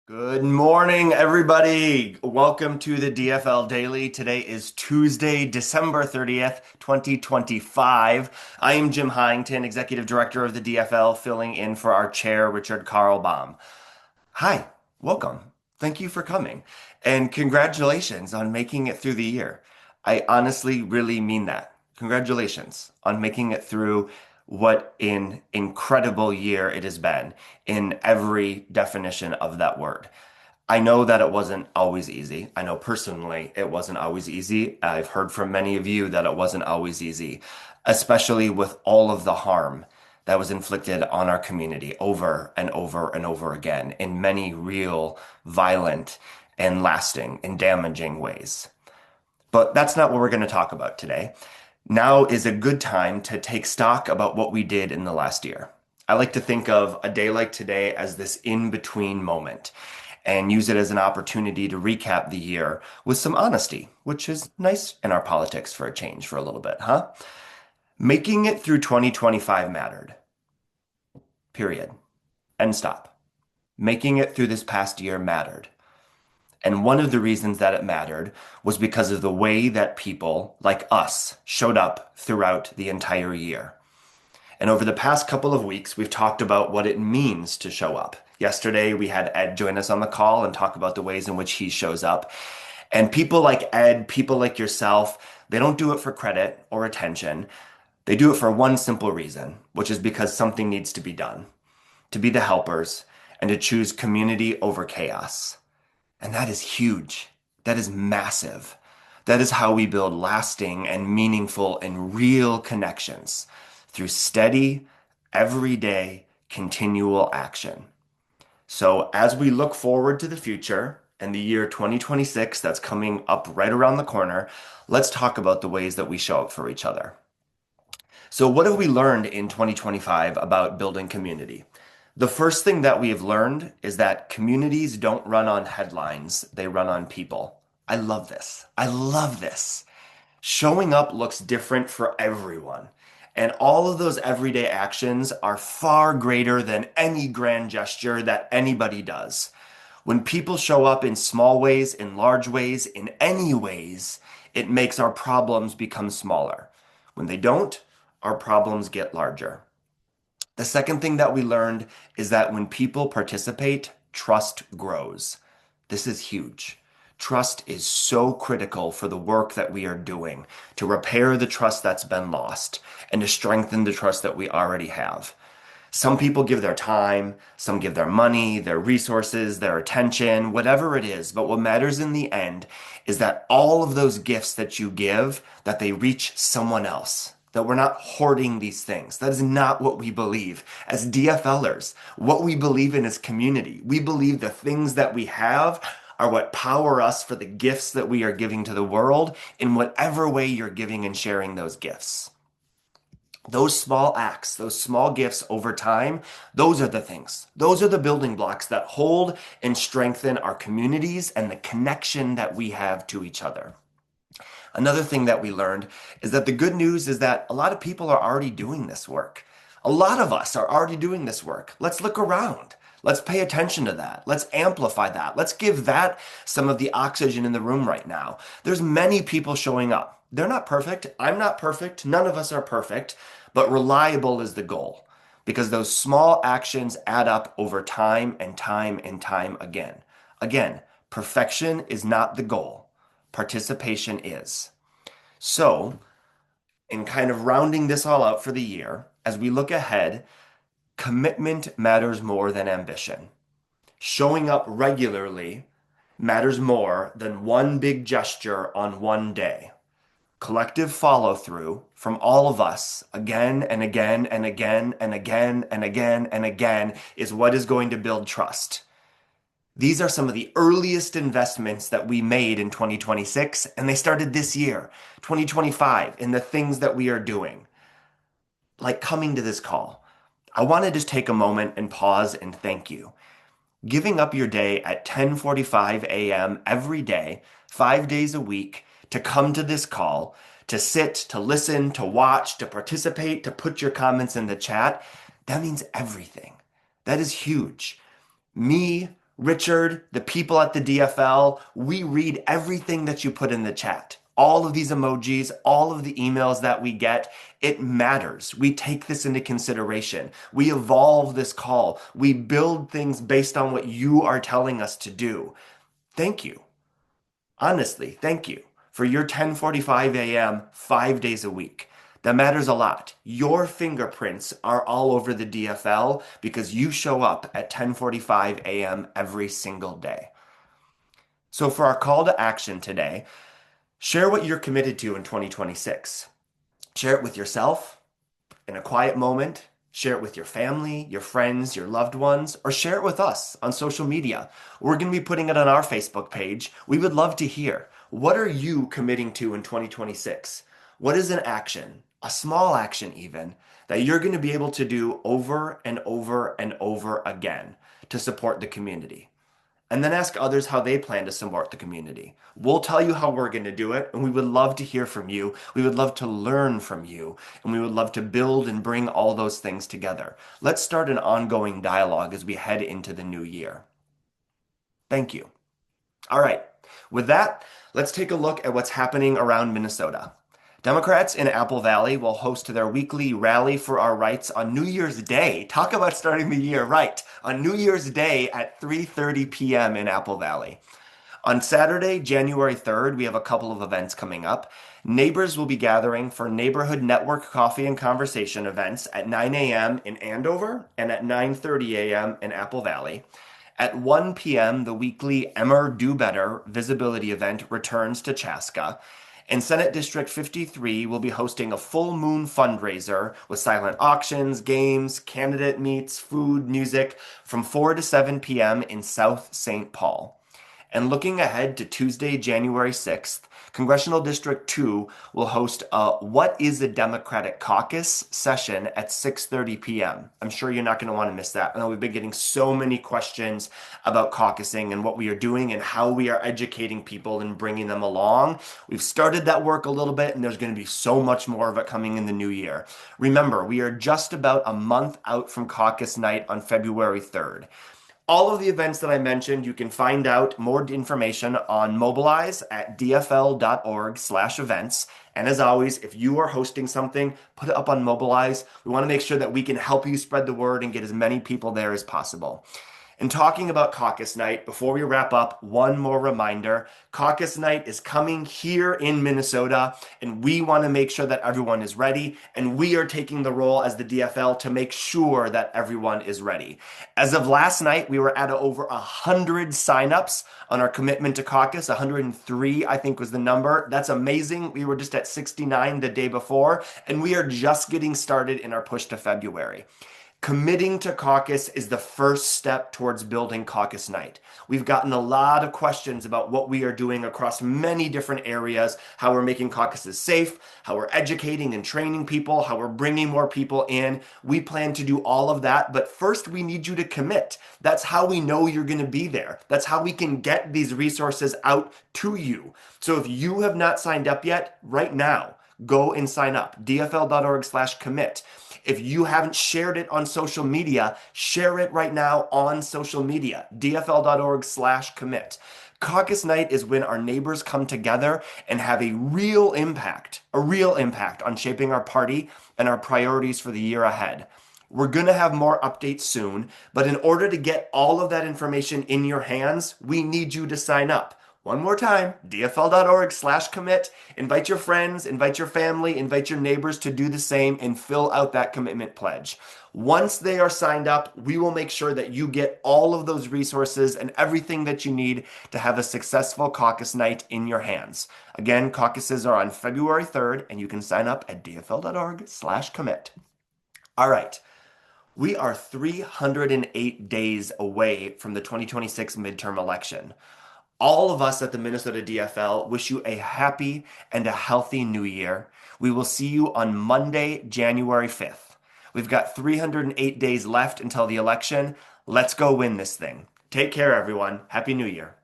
Good morning, everybody. Welcome to the DFL Daily. Today is Tuesday, December 30th, 2025. I am Jim Hyington, Executive Director of the DFL, filling in for our chair, Richard Carlbaum. Hi, welcome. Thank you for coming. And congratulations on making it through the year. I honestly really mean that. Congratulations on making it through what an incredible year it has been in every definition of that word. I know that it wasn't always easy. I know personally it wasn't always easy. I've heard from many of you that it wasn't always easy, especially with all of the harm that was inflicted on our community over and over and over again in many real, violent, and lasting and damaging ways. But that's not what we're going to talk about today. Now is a good time to take stock about what we did in the last year. I like to think of a day like today as this in-between moment and use it as an opportunity to recap the year with some honesty, which is nice in our politics for a change for a little bit, huh? Making it through 2025 mattered. Period. End stop. Making it through this past year mattered. And one of the reasons that it mattered was because of the way that people like us showed up throughout the entire year. And over the past couple of weeks, we've talked about what it means to show up. Yesterday, we had Ed join us on the call and talk about the ways in which he shows up. And people like Ed, people like yourself, they don't do it for credit or attention. They do it for one simple reason, which is because something needs to be done, to be the helpers and to choose community over chaos. And that is huge. That is massive. That is how we build lasting and meaningful and real connections through steady, everyday, continual action. So as we look forward to the future and the year 2026 that's coming up right around the corner, let's talk about the ways that we show up for each other. So what have we learned in 2025 about building community? The first thing that we have learned is that communities don't run on headlines, they run on people. I love this. I love this. Showing up looks different for everyone. And all of those everyday actions are far greater than any grand gesture that anybody does. When people show up in small ways, in large ways, in any ways, it makes our problems become smaller. When they don't, our problems get larger. The second thing that we learned is that when people participate, trust grows. This is huge. Trust is so critical for the work that we are doing to repair the trust that's been lost and to strengthen the trust that we already have. Some people give their time, some give their money, their resources, their attention, whatever it is. But what matters in the end is that all of those gifts that you give, that they reach someone else. That we're not hoarding these things. That is not what we believe. As DFLers, what we believe in is community. We believe the things that we have are what power us for the gifts that we are giving to the world in whatever way you're giving and sharing those gifts. Those small acts, those small gifts over time, those are the things. Those are the building blocks that hold and strengthen our communities and the connection that we have to each other. Another thing that we learned is that the good news is that a lot of people are already doing this work. A lot of us are already doing this work. Let's look around. Let's pay attention to that. Let's amplify that. Let's give that some of the oxygen in the room right now. There's many people showing up. They're not perfect. I'm not perfect. None of us are perfect, but reliable is the goal because those small actions add up over time and time and time again. Again, perfection is not the goal. Participation is. So, in kind of rounding this all out for the year, as we look ahead, commitment matters more than ambition. Showing up regularly matters more than one big gesture on one day. Collective follow through from all of us again and again and again and again and again and again is what is going to build trust. These are some of the earliest investments that we made in 2026, and they started this year, 2025, in the things that we are doing, like coming to this call. I want to just take a moment and pause and thank you. Giving up your day at 10:45 a.m. every day, 5 days a week, to come to this call, to sit, to listen, to watch, to participate, to put your comments in the chat, that means everything. That is huge. Me Richard, the people at the DFL, we read everything that you put in the chat. All of these emojis, all of the emails that we get, it matters. We take this into consideration. We evolve this call. We build things based on what you are telling us to do. Thank you. Honestly, thank you for your 10:45 a.m. 5 days a week. That matters a lot. Your fingerprints are all over the DFL because you show up at 10:45 a.m. every single day. So for our call to action today, share what you're committed to in 2026. Share it with yourself in a quiet moment. Share it with your family, your friends, your loved ones, or share it with us on social media. We're going to be putting it on our Facebook page. We would love to hear. What are you committing to in 2026? What is an action, a small action even, that you're going to be able to do over and over and over again to support the community? And then ask others how they plan to support the community. We'll tell you how we're going to do it, and we would love to hear from you. We would love to learn from you, and we would love to build and bring all those things together. Let's start an ongoing dialogue as we head into the new year. Thank you. All right, with that, let's take a look at what's happening around Minnesota. Democrats in Apple Valley will host their weekly Rally for Our Rights on New Year's Day. Talk about starting the year right. On New Year's Day at 3:30 p.m. in Apple Valley. On Saturday, January 3rd, we have a couple of events coming up. Neighbors will be gathering for Neighborhood Network Coffee and Conversation events at 9 a.m. in Andover and at 9:30 a.m. in Apple Valley. At 1 p.m., the weekly Emmer Do Better visibility event returns to Chaska. And Senate District 53 will be hosting a full moon fundraiser with silent auctions, games, candidate meets, food, music from 4 to 7 p.m. in South St. Paul. And looking ahead to Tuesday, January 6th, Congressional District 2 will host a What is a Democratic Caucus session at 6:30 p.m. I'm sure you're not going to want to miss that. I know we've been getting so many questions about caucusing and what we are doing and how we are educating people and bringing them along. We've started that work a little bit, and there's going to be so much more of it coming in the new year. Remember, we are just about a month out from caucus night on February 3rd. All of the events that I mentioned, you can find out more information on Mobilize at dfl.org/events. And as always, if you are hosting something, put it up on Mobilize. We want to make sure that we can help you spread the word and get as many people there as possible. And talking about caucus night, before we wrap up, one more reminder. Caucus night is coming here in Minnesota, and we want to make sure that everyone is ready, and we are taking the role as the DFL to make sure that everyone is ready. As of last night, we were at over 100 signups on our commitment to caucus. 103, I think, was the number. That's amazing. We were just at 69 the day before, and we are just getting started in our push to February. Committing to caucus is the first step towards building caucus night. We've gotten a lot of questions about what we are doing across many different areas, how we're making caucuses safe, how we're educating and training people, how we're bringing more people in. We plan to do all of that, but first we need you to commit. That's how we know you're going to be there. That's how we can get these resources out to you. So if you have not signed up yet, right now, go and sign up. dfl.org/commit. If you haven't shared it on social media, share it right now on social media. dfl.org/commit. Caucus night is when our neighbors come together and have a real impact on shaping our party and our priorities for the year ahead. We're going to have more updates soon, but in order to get all of that information in your hands, we need you to sign up. One more time, dfl.org/commit. Invite your friends, invite your family, invite your neighbors to do the same and fill out that commitment pledge. Once they are signed up, we will make sure that you get all of those resources and everything that you need to have a successful caucus night in your hands. Again, caucuses are on February 3rd, and you can sign up at dfl.org/commit. All right. We are 308 days away from the 2026 midterm election. All of us at the Minnesota DFL wish you a happy and a healthy new year. We will see you on Monday, January 5th. We've got 308 days left until the election. Let's go win this thing. Take care, everyone. Happy New Year.